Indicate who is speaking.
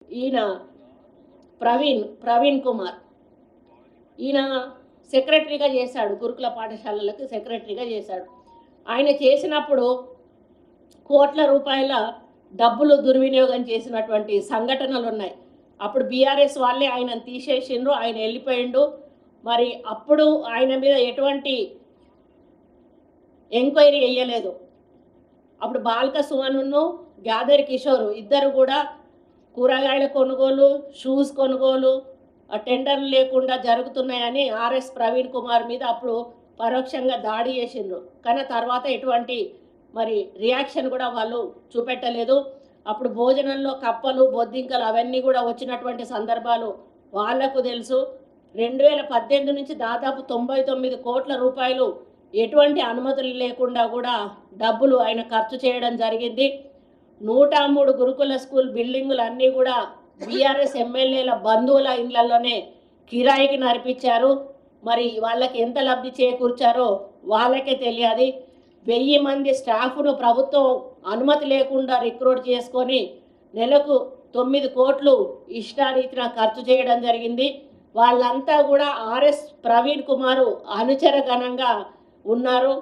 Speaker 1: ఈయన ప్రవీణ్ కుమార్. ఈయన సెక్రటరీగా చేశాడు. గురుకుల పాఠశాలలకు సెక్రటరీగా చేశాడు. ఆయన చేసినప్పుడు కోట్ల రూపాయల డబ్బులు దుర్వినియోగం చేసినటువంటి సంఘటనలున్నాయి. అప్పుడు బీఆర్ఎస్ వాళ్ళే ఆయనను తీసేసిండ్రు. ఆయన వెళ్ళిపోయిండు. మరి అప్పుడు ఆయన మీద ఎటువంటి ఎంక్వైరీ ఎయ్యలేదు. అప్పుడు బాల్క సుమన్‌ను, గ్యాదర్ కిషోర్ ఇద్దరు కూడా కూరగాయల కొనుగోలు, షూస్ కొనుగోలు టెండర్లు లేకుండా జరుగుతున్నాయని ఆర్ఎస్ ప్రవీణ్ కుమార్ మీద అప్పుడు పరోక్షంగా దాడి చేసిండ్రు. కానీ తర్వాత ఎటువంటి మరి రియాక్షన్ కూడా వాళ్ళు చూపెట్టలేదు. అప్పుడు భోజనంలో కప్పలు, బొద్దింకలు అవన్నీ కూడా వచ్చినటువంటి సందర్భాలు వాళ్లకు తెలుసు. 2018 నుంచి దాదాపు 99 కోట్ల రూపాయలు ఎటువంటి అనుమతులు లేకుండా కూడా డబ్బులు ఆయన ఖర్చు చేయడం జరిగింది. 103 గురుకుల స్కూల్ బిల్డింగులు అన్నీ కూడా బీఆర్ఎస్ ఎమ్మెల్యేల బంధువుల ఇళ్లలోనే కిరాయికి నడిపించారు. మరి వాళ్ళకి ఎంత లబ్ధి చేకూర్చారో వాళ్ళకే తెలియాలి. 1000 మంది స్టాఫ్ను ప్రభుత్వం అనుమతి లేకుండా రిక్రూట్ చేసుకొని నెలకు 9 కోట్లు ఇష్టారీతిన ఖర్చు చేయడం జరిగింది. వాళ్ళంతా కూడా ఆర్ఎస్ ప్రవీణ్ కుమార్ అనుచరగణంగా ఉన్నారు.